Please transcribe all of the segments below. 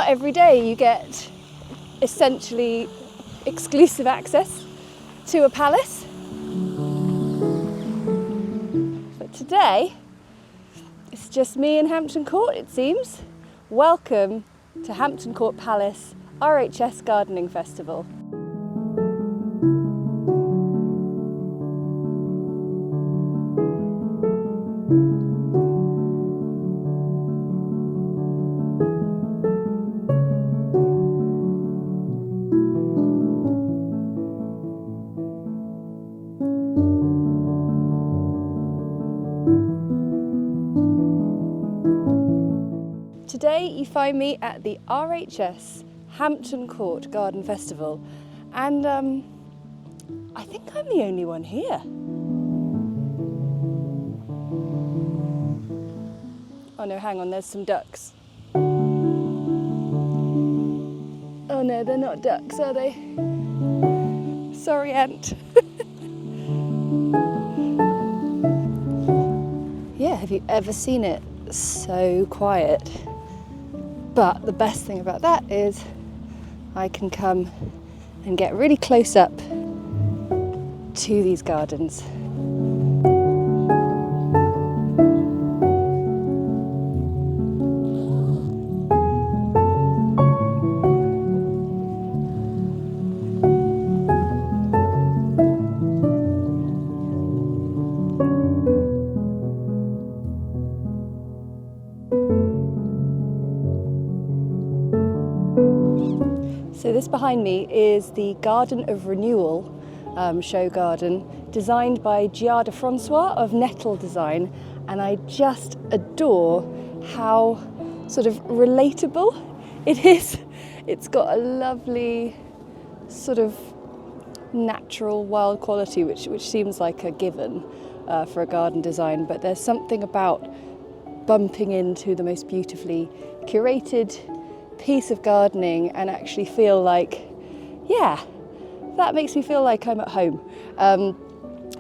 Not every day you get essentially exclusive access to a palace. But today, it's just me and Hampton Court, it seems. Welcome to Hampton Court Palace RHS Gardening Festival. Today you find me at the RHS Hampton Court Garden Festival, and I think I'm the only one here. Oh no, hang on, there's some ducks. Oh no, they're not ducks, are they? Sorry, Ant. Yeah, have you ever seen it so quiet? But the best thing about that is I can come and get really close up to these gardens. So this behind me is the Garden of Renewal show garden, designed by Giada Francois of Nettle Design, and I just adore how sort of relatable it is. It's got a lovely sort of natural wild quality which seems like a given for a garden design, but there's something about bumping into the most beautifully curated piece of gardening and actually feel like, yeah, that makes me feel like I'm at home.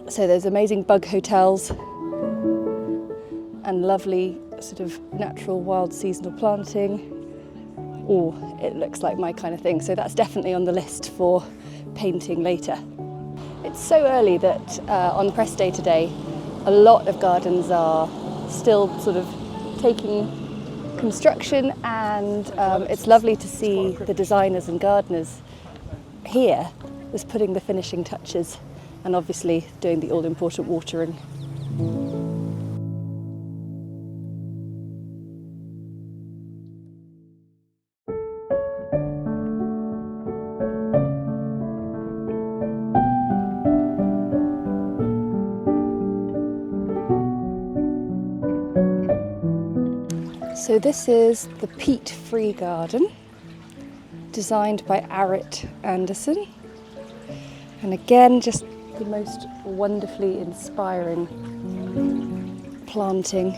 So there's amazing bug hotels and lovely sort of natural wild seasonal planting. Oh, it looks like my kind of thing, so that's definitely on the list for painting later. It's so early that on press day today a lot of gardens are still sort of taking construction, and it's lovely to see the designers and gardeners here just putting the finishing touches and obviously doing the all-important watering. So this is the peat-free garden, designed by Harriet Anderson, and again just the most wonderfully inspiring planting.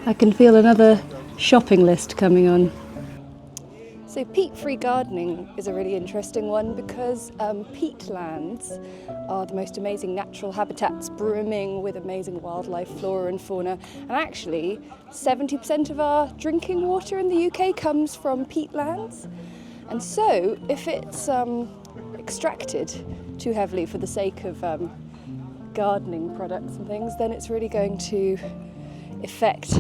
I can feel another shopping list coming on. So peat-free gardening is a really interesting one because peatlands are the most amazing natural habitats, brimming with amazing wildlife, flora and fauna. And actually 70% of our drinking water in the UK comes from peatlands. And so if it's extracted too heavily for the sake of gardening products and things, then it's really going to affect,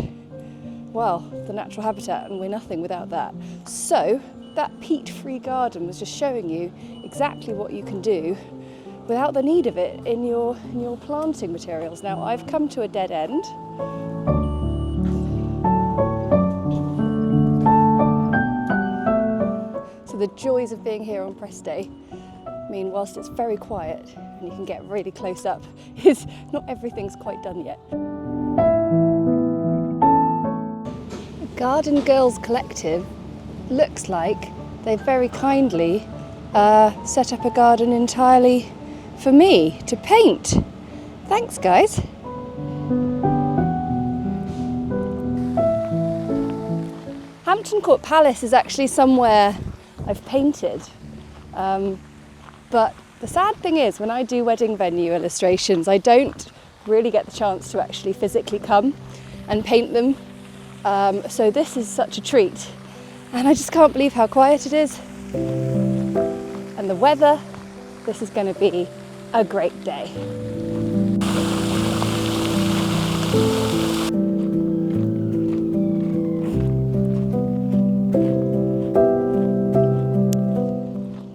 well, the natural habitat, and we're nothing without that. So that peat-free garden was just showing you exactly what you can do without the need of it in your planting materials. Now I've come to a dead end. So the joys of being here on press day mean whilst it's very quiet and you can get really close up, is not everything's quite done yet. Garden Girls Collective looks like they've very kindly set up a garden entirely for me to paint. Thanks, guys. Hampton Court Palace is actually somewhere I've painted, but the sad thing is when I do wedding venue illustrations, I don't really get the chance to actually physically come and paint them. So this is such a treat, and I just can't believe how quiet it is. And the weather, this is going to be a great day.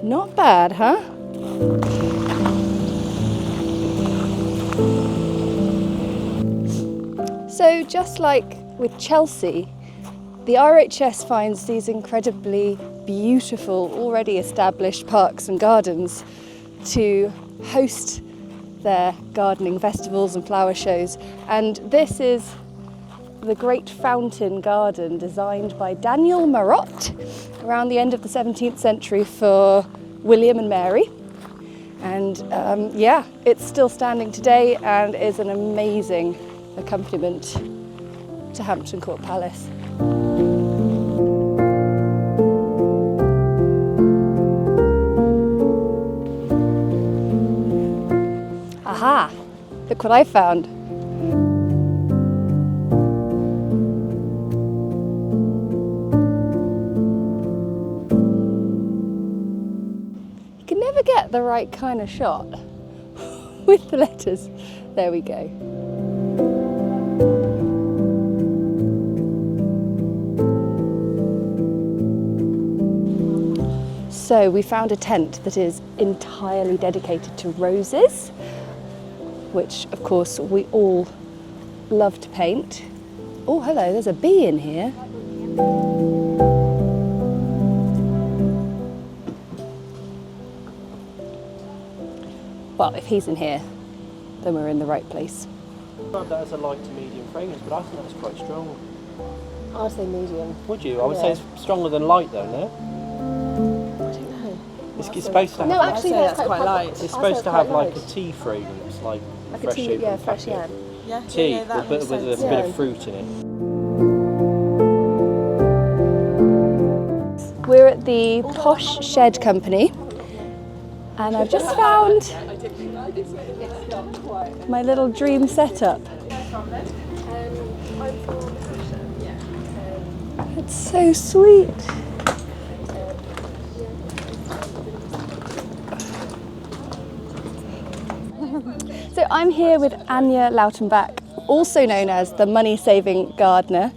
Not bad, huh? So just like with Chelsea, the RHS finds these incredibly beautiful, already established parks and gardens to host their gardening festivals and flower shows. And this is the Great Fountain Garden, designed by Daniel Marot around the end of the 17th century for William and Mary. And yeah, it's still standing today and is an amazing accompaniment to Hampton Court Palace. Aha! Look what I found. You can never get the right kind of shot with the letters. There we go. So we found a tent that is entirely dedicated to roses, which of course we all love to paint. Oh, hello, there's a bee in here. Well, if he's in here, then we're in the right place. That as a light to medium fragrance, but I think that's quite strong. I'd say medium. Would you? I would say it's stronger than light though, no? I don't know. It's supposed to have, No, actually that's quite light. it's supposed to have like a tea fragrance, like Like fresh a tea, yeah, open fresh, packet. yeah. Tea, that but makes with a sense. bit of fruit in it. We're at the Posh Shed Company, and I've just found my little dream setup. It's so sweet. So I'm here with Anya Lautenbach, also known as the money-saving gardener.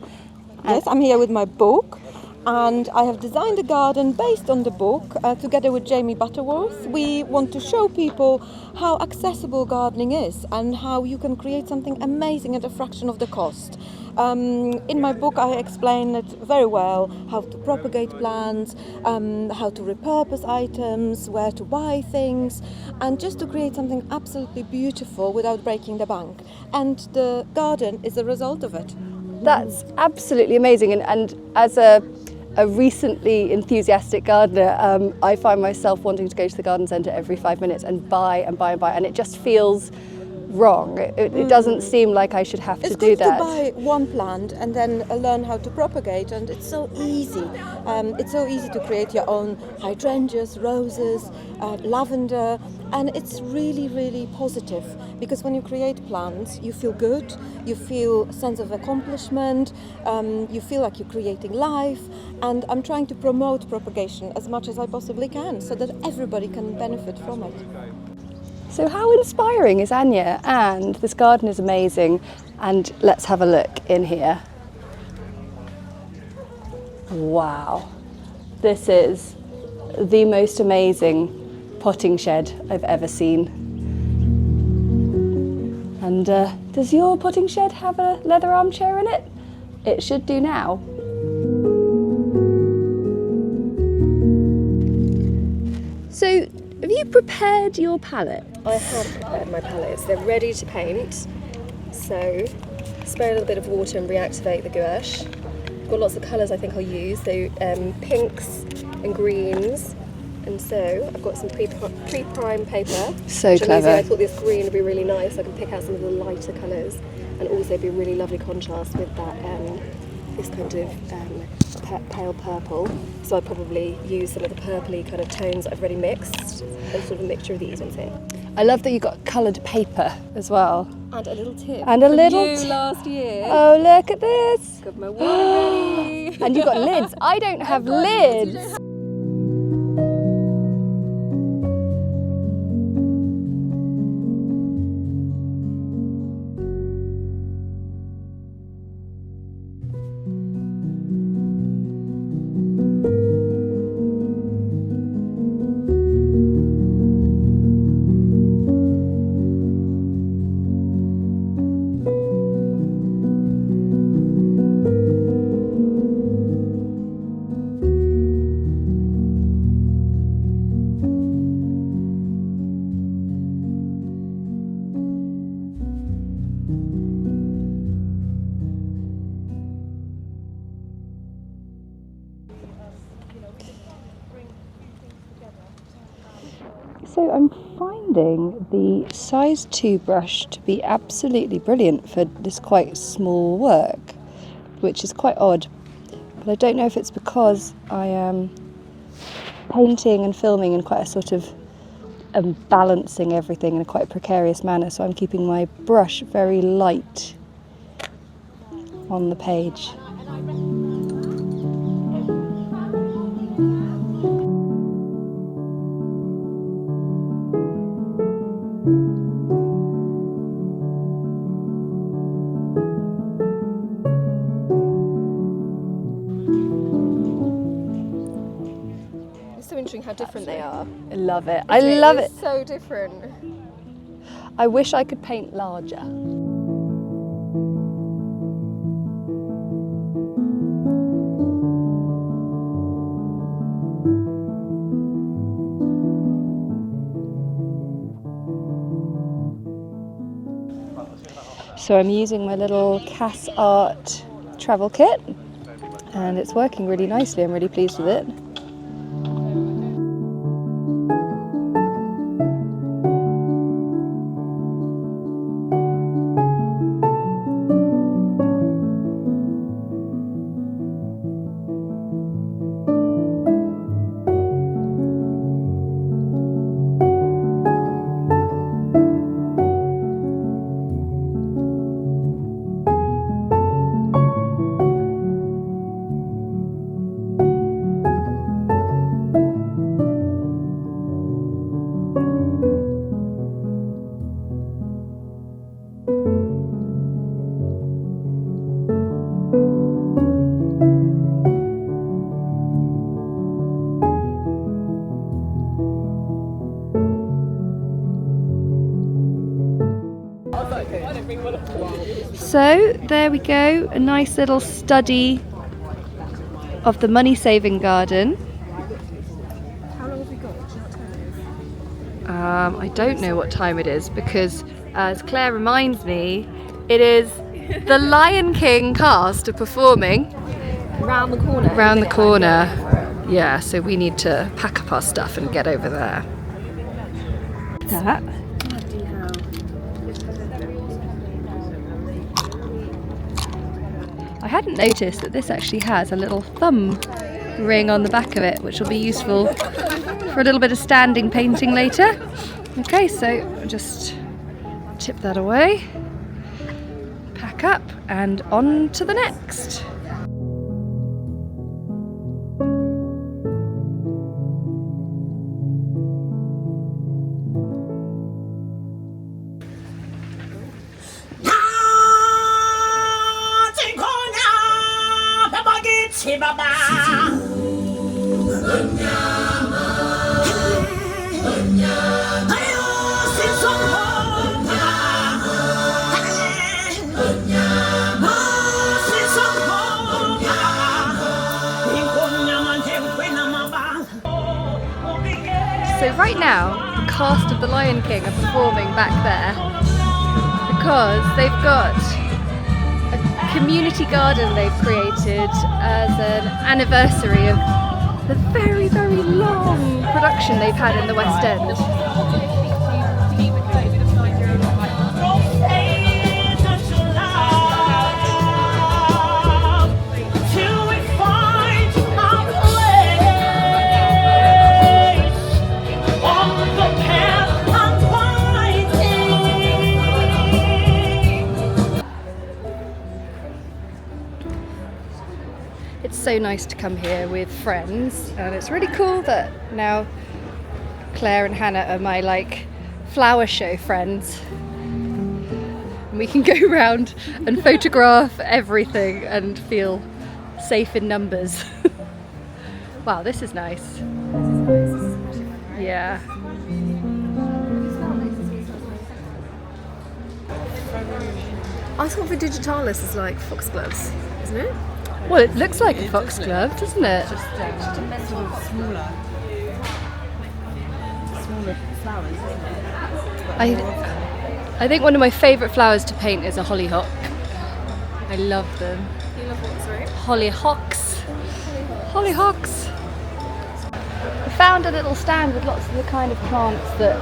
Yes, I'm here with my book, and I have designed a garden based on the book together with Jamie Butterworth. We want to show people how accessible gardening is and how you can create something amazing at a fraction of the cost. In my book I explain it very well, how to propagate plants, how to repurpose items, where to buy things, and just to create something absolutely beautiful without breaking the bank. And the garden is a result of it. That's absolutely amazing, and as a recently enthusiastic gardener, I find myself wanting to go to the garden centre every 5 minutes and buy and buy and buy, and it just feels wrong. It doesn't seem like I should have to do that. It's good to buy one plant and then learn how to propagate, and it's so easy. It's so easy to create your own hydrangeas, roses, lavender, and it's really, really positive, because when you create plants, you feel good, you feel a sense of accomplishment, you feel like you're creating life, and I'm trying to promote propagation as much as I possibly can so that everybody can benefit from it. So how inspiring is Anya? And this garden is amazing, and let's have a look in here. Wow, this is the most amazing potting shed I've ever seen. And does your potting shed have a leather armchair in it? It should do now. So, have you prepared your palette? I have prepared my palettes. They're ready to paint. So, spray a little bit of water and reactivate the gouache. Got lots of colours I think I'll use. So, pinks and greens, And so I've got some pre-prime paper. So which I'm clever. using. I thought this green would be really nice. I can pick out some of the lighter colours and also be a really lovely contrast with that this kind of pale purple. So I'd probably use some of the purpley kind of tones that I've already mixed, and sort of a mixture of these ones here. I love that you got coloured paper as well. And a little tip. And a from little you tip. last year. Oh, look at this. Got my water ready. And you've got lids. I don't have lids. So I'm finding the size 2 brush to be absolutely brilliant for this quite small work, which is quite odd. But I don't know if it's because I am painting and filming in quite a sort of balancing everything in a quite precarious manner, so I'm keeping my brush very light on the page. How different they are. I love it. I love it. So different. I wish I could paint larger. So I'm using my little Cass Art travel kit and it's working really nicely. I'm really pleased with it. So there we go, a nice little study of the money-saving garden. How long have we got? Do you know what time it is? I don't know what time it is because, as Claire reminds me, it is the Lion King cast are performing Round the corner. round the corner. Yeah, so we need to pack up our stuff and get over there. That. I hadn't noticed that this actually has a little thumb ring on the back of it, which will be useful for a little bit of standing painting later. Okay, so I'll just tip that away, pack up, and on to the next. So right now, the cast of the Lion King are performing back there because they've got a community garden they've created as an anniversary of the very, very long production production they've had in the West End. It's so nice to come here with friends, and it's really cool that now Claire and Hannah are my like flower show friends. And we can go around and photograph everything and feel safe in numbers. Wow, this is nice. Yeah. I thought the digitalis is like foxgloves, isn't it? Well, it looks like a foxglove, doesn't it? Just sort of smaller flowers, isn't it? I think one of my favourite flowers to paint is a hollyhock. I love them. You love what, sorry? Hollyhocks. Hollyhocks. I found a little stand with lots of the kind of plants that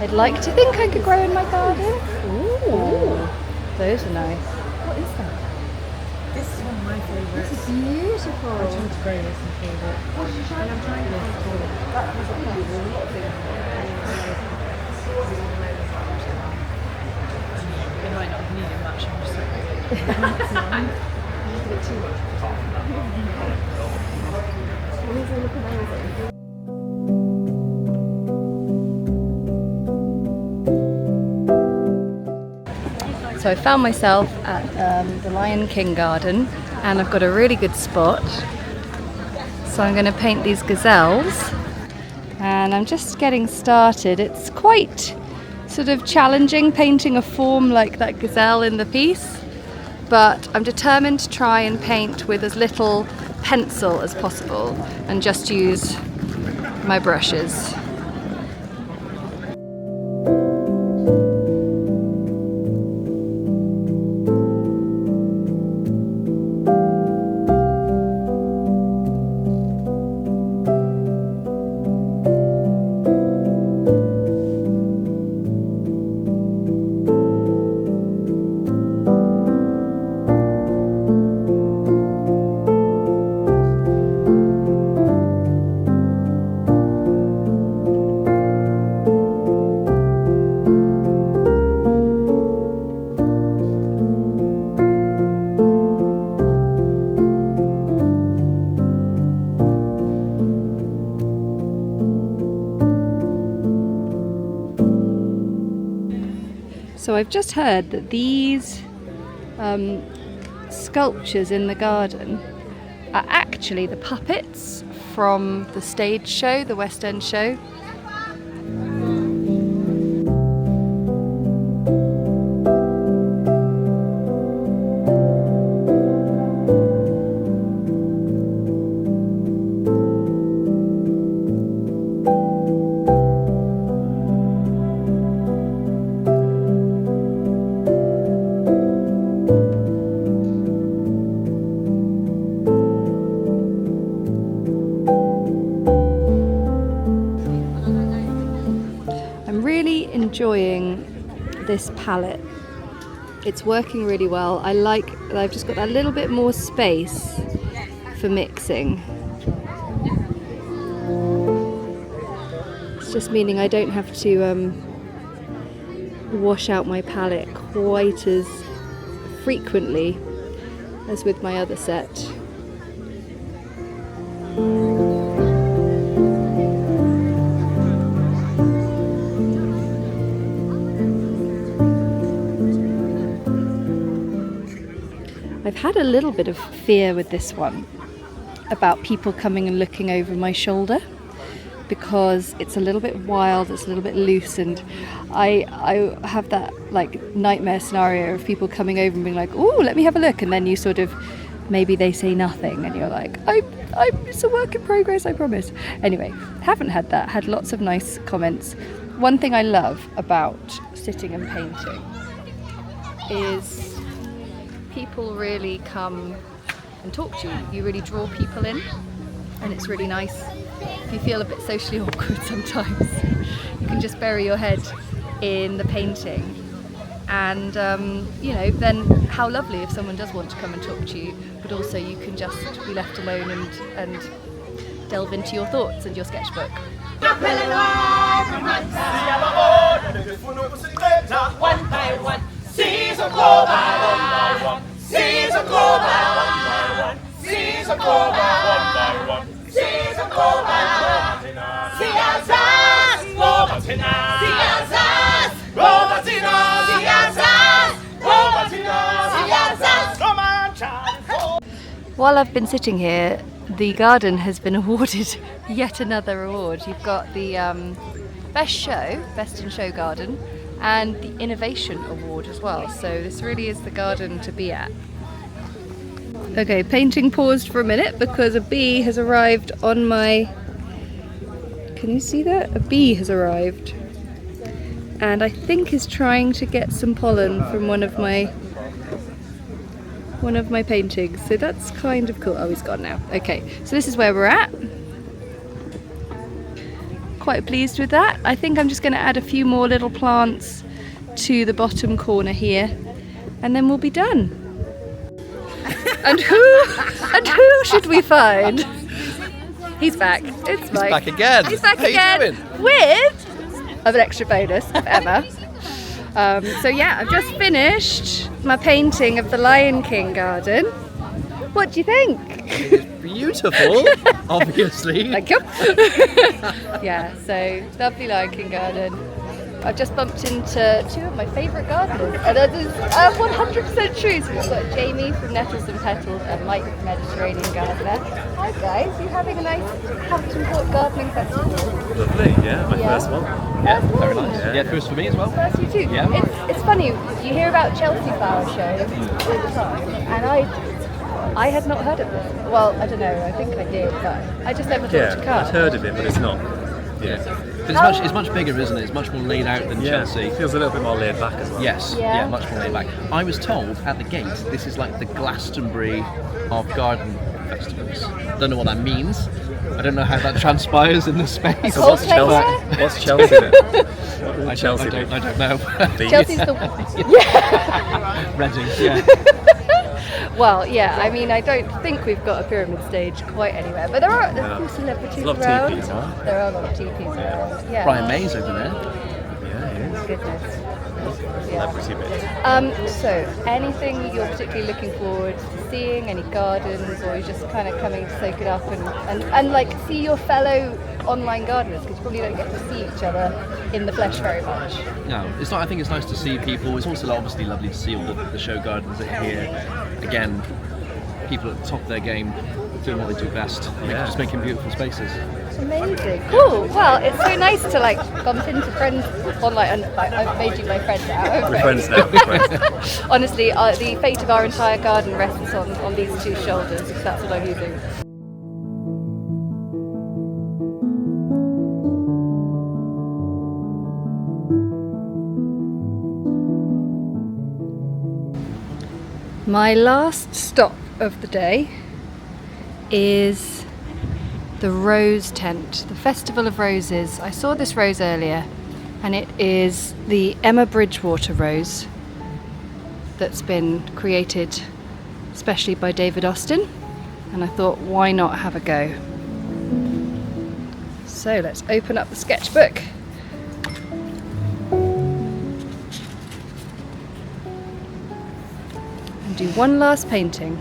I'd like to think I could grow in my garden. Ooh. Those are nice. What is that? This is one of my favourites. This is beautiful. I tried to grow this and feed it. And I'm trying to it might not have needed much, I'm just like, So I found myself at the Lion King garden, and I've got a really good spot. So I'm going to paint these gazelles, and I'm just getting started. It's quite sort of challenging painting a form like that gazelle in the piece, but I'm determined to try and paint with as little pencil as possible and just use my brushes. So I've just heard that these sculptures in the garden are actually the puppets from the stage show, the West End show. Enjoying this palette. It's working really well. I like that I've just got a little bit more space for mixing. It's just meaning I don't have to wash out my palette quite as frequently as with my other set. I've had a little bit of fear with this one about people coming and looking over my shoulder because it's a little bit wild, it's a little bit loose, and I have that like nightmare scenario of people coming over and being like, "Oh, let me have a look," and then you sort of maybe they say nothing and you're like, it's a work in progress, I promise. Anyway, haven't had that, had lots of nice comments. One thing I love about sitting and painting is people really come and talk to you. You really draw people in, and it's really nice if you feel a bit socially awkward sometimes, you can just bury your head in the painting. And you know, then how lovely if someone does want to come and talk to you, but also you can just be left alone and delve into your thoughts and your sketchbook. One by one, season go by one, season go by one, season go by one, season go by one. See us, Robertina, see us, Robertina, see us, Robertina, see us, come on, child. While I've been sitting here, the garden has been awarded yet another award. You've got the Best in Show Garden, and the Innovation Award as well. So this really is the garden to be at. Okay, painting paused for a minute because a bee has arrived on my... Can you see that? A bee has arrived. And I think is trying to get some pollen from one of my paintings. So that's kind of cool. Oh, he's gone now. Okay, so this is where we're at. Quite pleased with that. I think I'm just going to add a few more little plants to the bottom corner here, and then we'll be done. And who should we find? He's back. It's Mike. He's back again. He's back How again you doing? with an extra bonus of Emma. So yeah, I've just finished my painting of the Lion King garden. What do you think? Beautiful, obviously. Thank you. Yeah, so lovely Lion King garden. I've just bumped into two of my favourite gardeners, and that is 100% true. So we've got Jamie from Nettles and Petals and Mike from Mediterranean Gardner. Hi guys, you having a nice Hampton Court gardening festival? Lovely, yeah, my first one. Yeah, very nice. Yeah, first for me as well. First you too. Yeah. It's funny, you hear about Chelsea flower shows all the time, and I had not heard of this. Well, I don't know, I think I did, but I just never thought to Yeah, come. I've heard of it, but it's not. Yeah. But it's much bigger, isn't it? It's much more laid out than Yeah, Chelsea. it feels a little bit more laid back as well. Yes, Yeah. yeah, much more laid back. I was told at the gate this is like the Glastonbury of garden festivals. Don't know what that means. I don't know how that transpires in the space. So what's Coldplay Chelsea? there? What's Chelsea then? What does Chelsea do? I don't know. Chelsea's the Reading, yeah. Well, yeah, I mean, I don't think we've got a pyramid stage quite anywhere, but there are a few celebrities There's a lot of around. teepees, huh? There are a lot of teepees around. Yeah. Brian May's over there. Yeah, it is. Goodness. Yeah. Celebrity bit. So, anything you're particularly looking forward to seeing? Any gardens, or you're just kind of coming to soak it up and like see your fellow online gardeners, because you probably don't get to see each other in the flesh very much. No, it's not. I think it's nice to see people. It's also obviously lovely to see all the show gardens that are here. Again, people at the top of their game, doing what they do best, just making beautiful spaces. Amazing, cool. Well, it's so nice to like bump into friends online, and like, I've made you my friend now. We're friends now. We're friends. Honestly, the fate of our entire garden rests on these two shoulders, because that's what I'm using. My last stop of the day is the Rose Tent, the Festival of Roses. I saw this rose earlier, and it is the Emma Bridgewater rose that's been created especially by David Austin, and I thought, why not have a go? So let's open up the sketchbook. And do one last painting.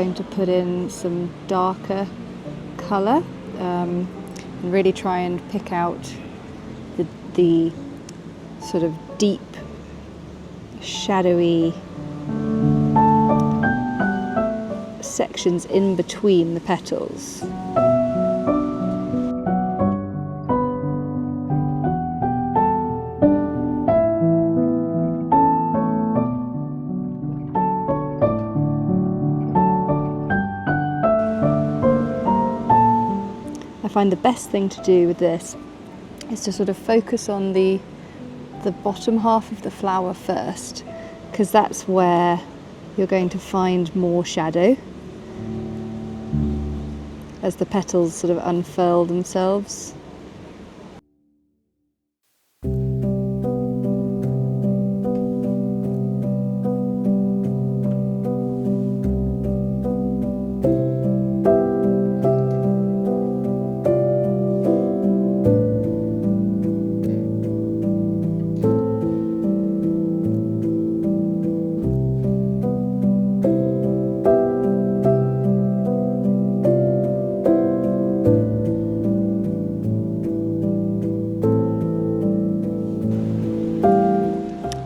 going to put in some darker colour and really try and pick out the sort of deep, shadowy sections in between the petals. I find the best thing to do with this is to sort of focus on the bottom half of the flower first, because that's where you're going to find more shadow as the petals sort of unfurl themselves.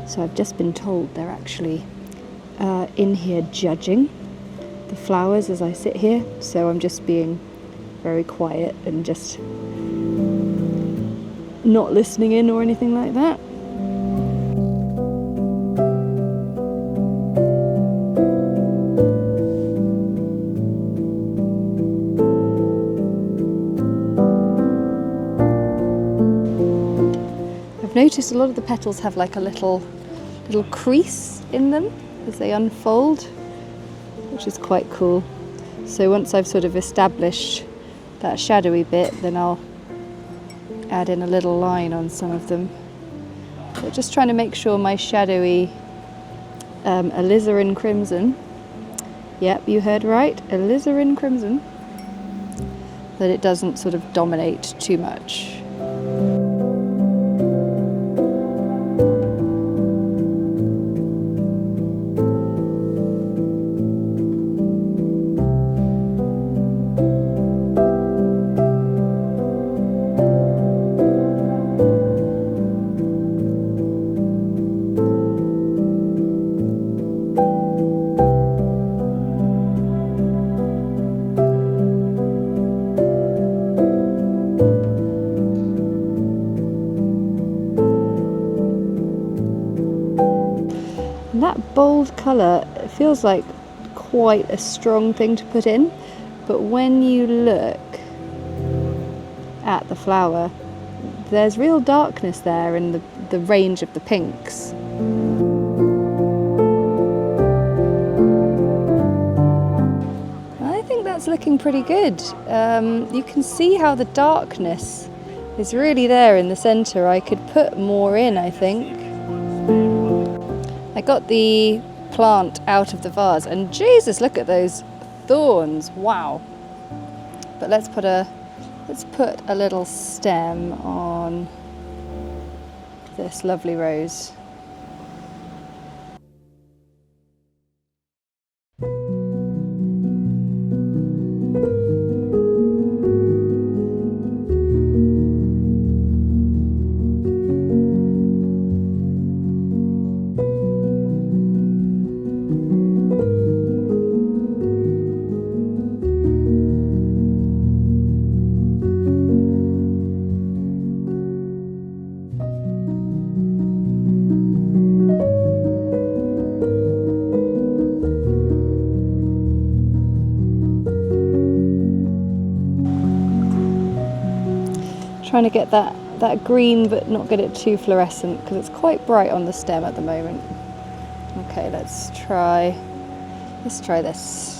So I've just been told they're actually in here judging the flowers as I sit here, so I'm just being very quiet and just not listening in or anything like that. I've noticed a lot of the petals have like a little crease in them as they unfold, which is quite cool. So once I've sort of established that shadowy bit, then I'll add in a little line on some of them. But just trying to make sure my shadowy alizarin crimson, yep, you heard right, alizarin crimson, that it doesn't sort of dominate too much. That bold colour, it feels like quite a strong thing to put in, but when you look at the flower, there's real darkness there in the range of the pinks. I think that's looking pretty good. You can see how the darkness is really there in the centre. I could put more in, I think. I got the plant out of the vase and Jesus, look at those thorns, wow. But let's put a little stem on this lovely rose. Trying to get that green but not get it too fluorescent because it's quite bright on the stem at the moment. Okay, let's try this.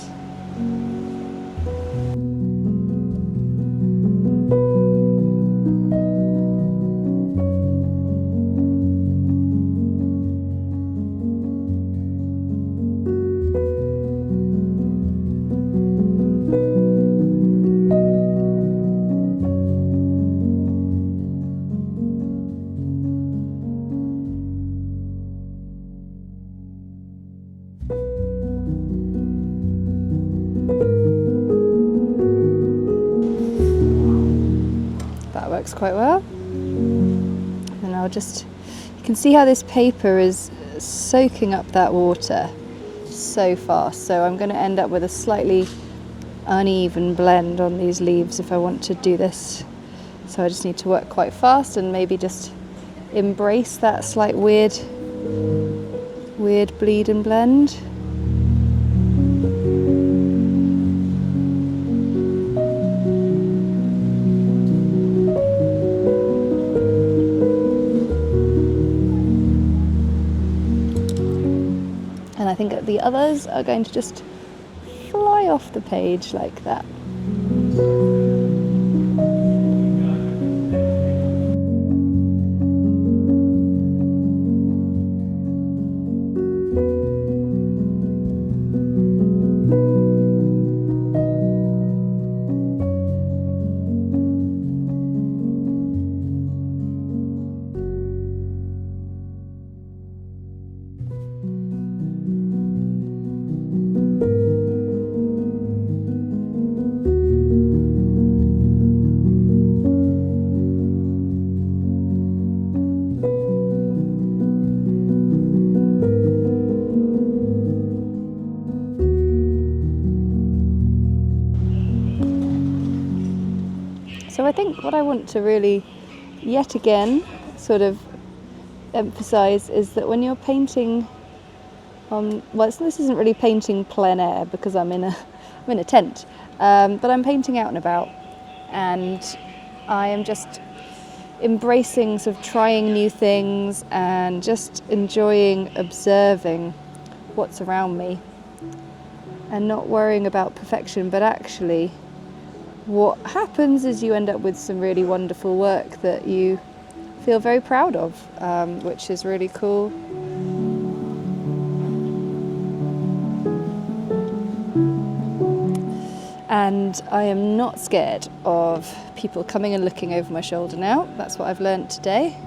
quite well. And I'll just, you can see how this paper is soaking up that water so fast. So I'm going to end up with a slightly uneven blend on these leaves if I want to do this. So I just need to work quite fast and maybe just embrace that slight weird bleed and blend. And I think that the others are going to just fly off the page like that. So I think what I want to really, yet again, sort of emphasise is that when you're painting on, well, this isn't really painting plein air because I'm in a tent, but I'm painting out and about, and I am just embracing sort of trying new things and just enjoying observing what's around me and not worrying about perfection, but actually what happens is you end up with some really wonderful work that you feel very proud of, which is really cool. And I am not scared of people coming and looking over my shoulder now. That's what I've learnt today.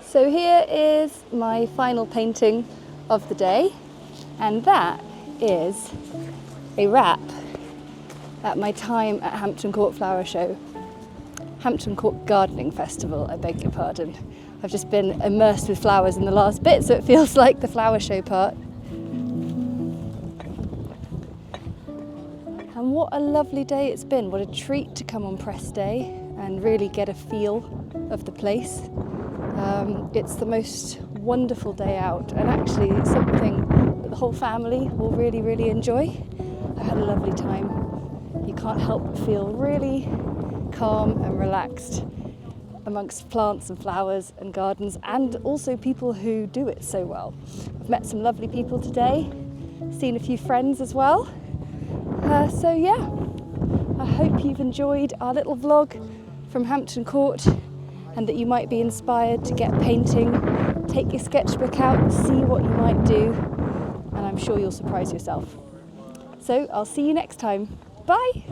So here is my final painting of the day, and that is a wrap at my time at Hampton Court Flower Show. Hampton Court Gardening Festival, I beg your pardon. I've just been immersed with flowers in the last bit, so it feels like the flower show part. And what a lovely day it's been. What a treat to come on press day and really get a feel of the place. It's the most wonderful day out, and actually it's something that the whole family will really, really enjoy. I had a lovely time. You can't help but feel really calm and relaxed amongst plants and flowers and gardens, and also people who do it so well. I've met some lovely people today, seen a few friends as well. So yeah, I hope you've enjoyed our little vlog from Hampton Court, and that you might be inspired to get painting, take your sketchbook out, see what you might do, and I'm sure you'll surprise yourself. So I'll see you next time. Bye!